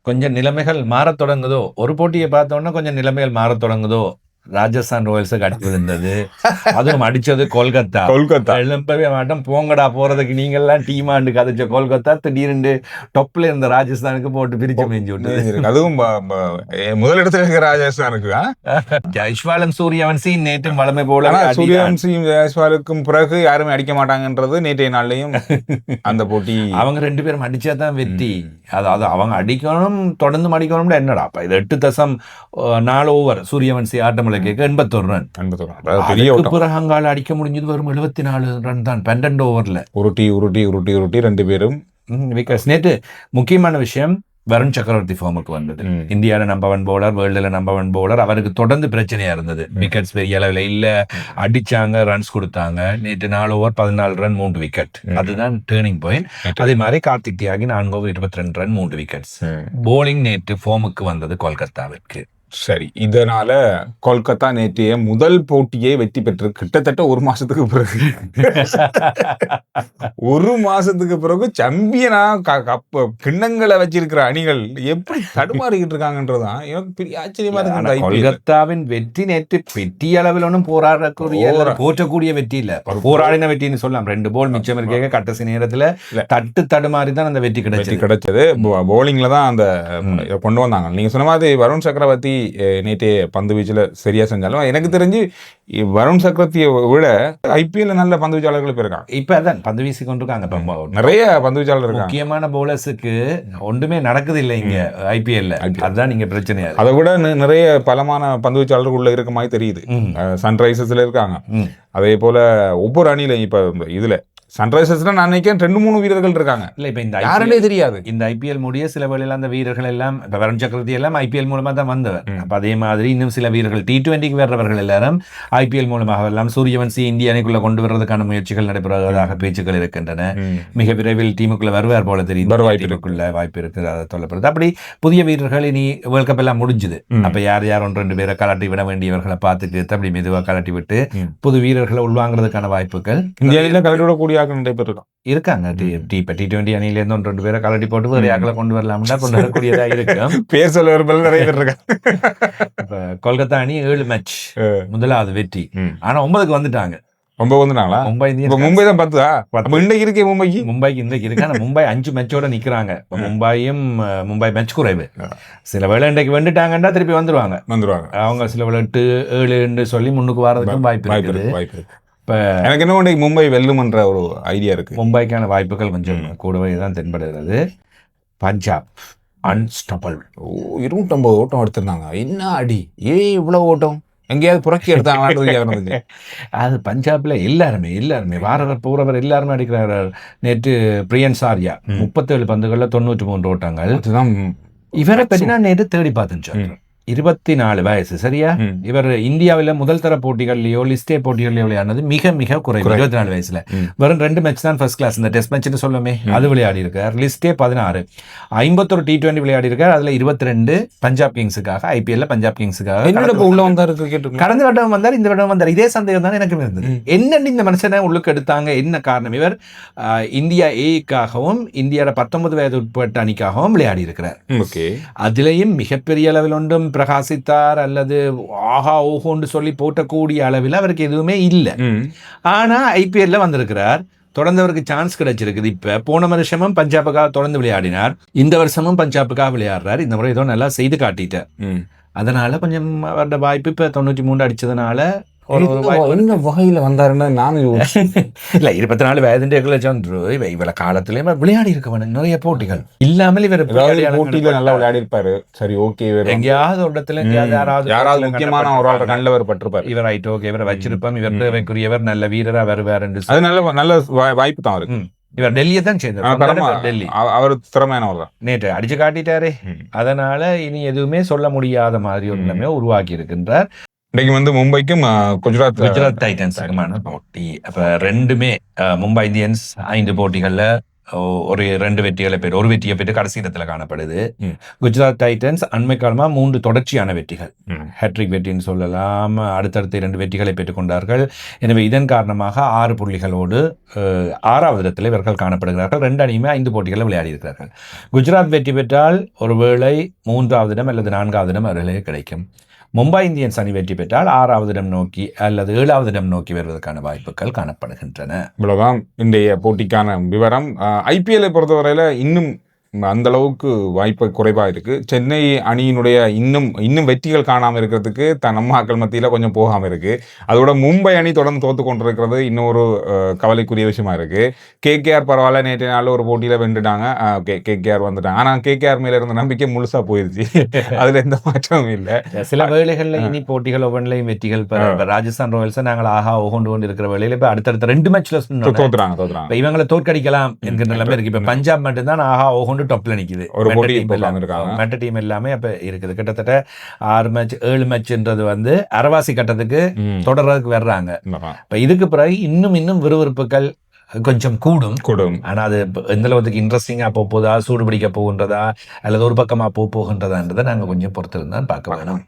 கொஞ்சம் நிலைமைகள் மாறத் தொடங்குதோ, ஒரு போட்டியை பார்த்தோன்னா கொஞ்சம் நிலைமைகள் மாறத் தொடங்குதோ. ராஜஸ்தான் ராயல்ஸுக்கு அடிச்சு விழுந்தது, அதுவும் அடிச்சது கொல்கத்தா. எழும்பவே மாட்டோம், போங்கடா போறதுக்கு நீங்கள்லாம் டீமாண்டு கதைச்ச கொல்கத்தா திடீர்னு டொப்ல இருந்த ராஜஸ்தானுக்கு போட்டு பிரிச்சு மேய்ஞ்சு விட்டது. அதுவும் முதலிடத்துல இருக்கிற ராஜஸ்தானுக்கு. ஜெய்ஸ்வாலும் சூரியவன்சி நேற்றும் வளமை போல சூரியவன்சியும் ஜெய்ஸ்வாலுக்கும் பிறகு யாருமே அடிக்க மாட்டாங்கன்றது நேற்றைய நாள்லயும் அந்த போட்டி அவங்க 2 பேரும் அடிச்சாதான் வெற்றி. அதாவது அவங்க அடிக்கணும், தொடர்ந்து அடிக்கணும்னு என்னடா அப்ப இது 8.4 ஓவர் சூரியவன்சி ஆட்டம் 81 ரன். பிறகு அங்கால அடிக்க முடிஞ்சது வெறும் 74 ரன் தான் 12 ஓவர்ல. உருட்டி 2 பேரும் விக்கெட்ஸ். நேற்று முக்கியமான விஷயம் வருண் சக்கரவர்த்தி ஃபார்முக்கு வந்தது. இந்தியாவில் நம்பர் 1 பவுலர், வேர்ல்டுல நம்பர் 1 பவுலர். அவருக்கு தொடர்ந்து பிரச்சனையா இருந்தது, விக்கெட்ஸ் பெரிய அளவில் இல்ல, அடிச்சாங்க, ரன்ஸ் கொடுத்தாங்க. நேற்று 4 ஓவர் 14 ரன் 3 விக்கெட், அதுதான் டேர்னிங் பாயிண்ட். அதே மாதிரி கார்த்திக் தியாகி 4 ஓவர் 22 ரன் 3 விக்கெட்ஸ். போலிங் நேற்று ஃபார்முக்கு வந்தது கொல்கத்தாவிற்கு. சரி, இதனால கொல்கத்தா நேற்றைய முதல் போட்டியை வெற்றி பெற்று கிட்டத்தட்ட ஒரு மாசத்துக்கு பிறகு சாம்பியனா கிண்ணங்களை வச்சிருக்கிற அணிகள் எப்படி தடுமாறிக்கிட்டு இருக்காங்கன்றதான் எனக்கு பெரிய ஆச்சரியமா இருக்கு. கொல்கத்தாவின் வெற்றி நேற்று பெரிய அளவில் ஒன்றும் போற்றக்கூடிய வெற்றி இல்ல, போராடின வெற்றின்னு சொல்லலாம். 2 போல் மிச்சம் இருக்க கடைசி நேரத்துல தடுமாறி தான் அந்த வெற்றி கிடைச்சது. போலிங்ல தான் அந்த கொண்டு வந்தாங்க. நீங்க சொன்ன மாதிரி வருண் சக்கரவர்த்தி நேற்று பந்து வீச்சுல சரியா செஞ்சாலும் எனக்கு தெரிஞ்சு வருண் சக்கரவர்த்தியை விட ஐபிஎல் நல்ல பந்து வீச்சாளர்கள் இருக்காங்க. இப்ப அதான் பந்து வீசி கொண்டிருக்காங்க, நிறைய பந்து வீச்சாளர் இருக்காங்க. முக்கியமான பவுலர்ஸுக்கு ஒன்றுமே நடக்குது இல்லை இங்க ஐபிஎல்ல. அதுதான் நீங்க பிரச்சனையா. அதை விட நிறைய பலமான பந்து வீச்சாளர்கள் உள்ள இருக்க மாதிரி தெரியுது. சன்ரைசர்ஸ்ல இருக்காங்க, அதே போல ஒவ்வொரு அணியிலும் இப்ப இதுல சன்ரைசர்ஸ்ல நான் நினைக்கிறேன் 2-3 வீரர்கள் இருக்காங்க. இல்ல இப்ப இந்த யாருன்னே தெரியாது. இந்த ஐபிஎல் முடிய சில வேளையில அந்த வீரர்கள் எல்லாம் இப்ப வருண் சக்கரவர்த்தி எல்லாம் ஐபிஎல் மூலமா தான் வந்தவர். அப்ப அதே மாதிரி இன்னும் சில வீரர்கள் T20க்கு வர்றவர்கள் எல்லாரும் ஐபிஎல் மூலமாக எல்லாம் சூரியவன்சி இந்திய அணிக்குள்ள கொண்டு வர்றதுக்கான முயற்சிகள் நடைபெறுவதாக பேச்சுக்கள் இருக்கின்றன. மிக விரைவில் டீமுக்குள்ள வருவார் போல தெரியும், வாய்ப்பு இருக்கிறது சொல்லப்படுது. அப்படி புதிய வீரர்கள் இனி வேர்ல்ட் கப் எல்லாம் முடிஞ்சுது. அப்ப யார் 1-2 பேரை கலட்டி விட வேண்டியவர்களை பார்த்துட்டு அப்படி மெதுவா கலட்டி விட்டு புது வீரர்களை உள்வாங்கிறதுக்கான வாய்ப்புகள் இந்தியாவில கலட்டி விடக்கூடிய இருக்காங்க. T20 அணியில இருந்து 1-2 பேரை கலட்டி போட்டு வேற யாக்களை கொண்டு வரலாம்னா கொண்டு வரக்கூடியதா இருக்கும். பேர் சொல்ல நிறைய பேர் இருக்காங்க. கொல்கத்தா அணி 7 மேட்ச் முதலாவது வெற்றி, ஆனா 9க்கு வந்துட்டாங்க. மும்பை தான் 10. இன்னைக்கு இருக்கே மும்பைக்கு இன்றைக்கு இருக்கு, ஆனா மும்பை 5 மேட்சோட நிக்கிறாங்க. மும்பை மேட்ச் குறைவு. சில வேளை இன்றைக்கு வந்துட்டாங்கன்னா திருப்பி வந்துருவாங்க. அவங்க சில வேளை 8-7 சொல்லி முன்னுக்கு வரதுக்கும் வாய்ப்பு இருக்கு. இப்போ எனக்கு என்ன மும்பை வெல்லும்ன்ற ஒரு ஐடியா இருக்கு. மும்பைக்கான வாய்ப்புகள் கொஞ்சம் கூடவே தான் தென்படுகிறது. பஞ்சாப் அன்ஸ்டாப்பபிள் 29 ஓட்டம் எடுத்திருந்தாங்க. என்ன அடி, இவ்வளவு ஓட்டம் எங்கேயாவது புறக்கி எடுத்தாங்க. அது பஞ்சாப்ல எல்லாருமே வாரவர் போறவர் எல்லாருமே அடிக்கிறார். நேற்று பிரியன் சாரியா 37 பந்துகள்ல 93 ஓட்டங்கள். இவரை பற்றி நான் நேற்று தேடி பார்த்துச்சேன். 24 வயசு, சரியா? இவர் இந்தியாவில முதல் தர போட்டிகள்லயோ லிஸ்டே போட்டிகள்லயோ விளையாடுனது மிக மிக குறைவு. 24 வயசுல வெறும் 2 மேட்ச் தான் ஃபர்ஸ்ட் கிளாஸ், இந்த டெஸ்ட் மேட்ச்னு சொல்லுமே அது விளையாடி இருக்கார். லிஸ்டே 16, 51 T20 விளையாடி இருக்கார். அதுல 22 பஞ்சாப் கிங்ஸுக்காக, ஐபிஎல்ல பஞ்சாப் கிங்ஸுக்காக உள்ள வந்தார். கடந்த வருடம் வந்தார், இந்த வருடம் வந்தார். இதே சந்தேகம் தான் எனக்கு இருந்தது, என்னன்னு இந்த மனுஷனை உள்ளுக்கு எடுத்தாங்க, என்ன காரணம்? இவர் இந்தியா ஏக்காகவும் இந்தியாவோட 19 வயது உட்பட்ட அணிக்காகவும் விளையாடி இருக்கிறார். அதுலயும் மிகப்பெரிய அளவில் ஒன்றும் பிரகாசித்தார் அல்லது ஆஹா ஓஹோன்னு சொல்லி போட்டக்கூடிய அளவில் அவருக்கு எதுவுமே இல்லை. ஆனா ஐபிஎல்ல வந்திருக்கிறார், தொடர்ந்து அவருக்கு சான்ஸ் கிடைச்சிருக்குது. இப்ப போன வருஷமும் பஞ்சாபுக்காக தொடர்ந்து விளையாடினார், இந்த வருஷமும் பஞ்சாபுக்காக விளையாடுறார். இந்த முறை ஏதோ நல்லா செய்து காட்டிட்டார். அதனால கொஞ்சம் அவரோட வாய்ப்பு இப்ப 93 அடிச்சதுனால என்ன வகையில வந்தாருன்னா நானும் இல்ல 24 வயது இவள காலத்திலயுமே விளையாடி இருக்க நிறைய போட்டிகள் இல்லாமல் இவர் போட்டியில நல்லா விளையாடி இருப்பாரு. சரி, ஓகே, எங்கேயாவது ஒரு இடத்துல யாராவது முக்கியமான ஒரு ஆள் கண்ணில் அவர் பட்டிருப்பாரு. இவர் ரைட், ஓகே, இவரை வச்சிருப்போம், இவர் தேவைக்குரியவர், நல்ல வீரரா வருவார் என்று அது நல்ல வாய்ப்பு தான் இருக்கு. இவர் டெல்லியை தான் சேர்ந்தார், டெல்லி அவர் திறமையானவர் தான், நேற்று அடிச்சு காட்டிட்டாரே. அதனால இனி எதுவுமே சொல்ல முடியாத மாதிரி ஒரு நிலைமையை உருவாக்கி இருக்கின்றார். இன்னைக்கு மும்பைக்கும் குஜராத் டைட்டன்ஸுக்குமான போட்டி. அப்ப ரெண்டுமே மும்பை இந்தியன்ஸ் 5 போட்டிகள்ல ஒரு 2 வெற்றிகளை பெற்று ஒரு வெற்றியை பெற்று கடைசி இடத்துல காணப்படுது. ம். குஜராத் டைட்டன்ஸ் அண்மை காலமாக 3 தொடர்ச்சியான வெற்றிகள், ம். ஹேட்ரிக் வெற்றின்னு சொல்லலாம், அடுத்தடுத்து 2 வெற்றிகளை பெற்றுக்கொண்டார்கள். எனவே இதன் காரணமாக 6 புள்ளிகளோடு 6வது இடத்தில் இவர்கள் காணப்படுகிறார்கள். 2 அணியுமே 5 போட்டிகளில் விளையாடி இருக்கிறார்கள். குஜராத் வெற்றி பெற்றால் ஒருவேளை 3வது இடம் அல்லது 4வது இடம் அவர்களுக்கு கிடைக்கும். மும்பை இந்தியன்ஸ் அணி வெற்றி பெற்றால் 6வது இடம் நோக்கி அல்லது 7வது இடம் நோக்கி வருவதற்கான வாய்ப்புகள் காணப்படுகின்றன. இவ்வளவுதான் இன்றைய போட்டிக்கான விவரம். ஐபிஎல்லை பொறுத்தவரையில இன்னும் அந்த அளவுக்கு வாய்ப்பு குறைவாக இருக்கு. சென்னை அணியினுடைய இன்னும் வெற்றிகள் காணாமல் இருக்கிறதுக்கு நம்மாக்கள் மத்தியில் கொஞ்சம் போகாமல் இருக்கு. அதோட மும்பை அணி தொடர்ந்து தோத்து கொண்டிருக்கிறது இன்னொரு கவலைக்குரிய விஷயமா இருக்கு. கேகேஆர் பரவாயில்ல, நேற்று நாளில் ஒரு போட்டியில் வென்றுட்டாங்க. ஓகே, கேகேஆர் வந்துட்டாங்க. ஆனால் கேகேஆர் மேல இருந்த நம்பிக்கை முழுசா போயிருச்சு. அதுல எந்த மாற்றமும் இல்லை. சில வேளைகளில் இனி போட்டிகள் ஒவ்வொன்றிலையும் வெற்றிகள் ராஜஸ்தான் ராயல்ஸ் நாங்கள் ஆஹா கொண்டு இருக்கிற வேளையில இப்ப அடுத்தடுத்த 2 மேட்ச்ல தோத்துறாங்க. இவங்களை தோற்கடிக்கலாம் என்கிற நிலைமை இருக்கு. இப்ப பஞ்சாப் மட்டும்தான் ஆஹா ஓஹோண்டு டாப்ல நிக்குது. ஒரு போட்டி மற்ற டீம் எல்லாமே அப்ப இருக்குது. கிட்டத்தட்ட 6 மேட்ச் 7 மேட்ச்ன்றது வந்து அரவாசி கட்டத்துக்கு தொடர்றதுக்கு வர்றாங்க. இப்ப இதுக்கு பிறகு இன்னும் விறுவிறுப்புகள் கொஞ்சம் கூடும். ஆனா அது எந்த அளவுக்கு இன்ட்ரெஸ்டிங்கா போகுதா, சூடு பிடிக்க போகின்றதா அல்லது ஒரு பக்கமா போகின்றதான்றதை நாங்க கொஞ்சம் பொறுத்திருந்தான் பார்க்க வேணும்.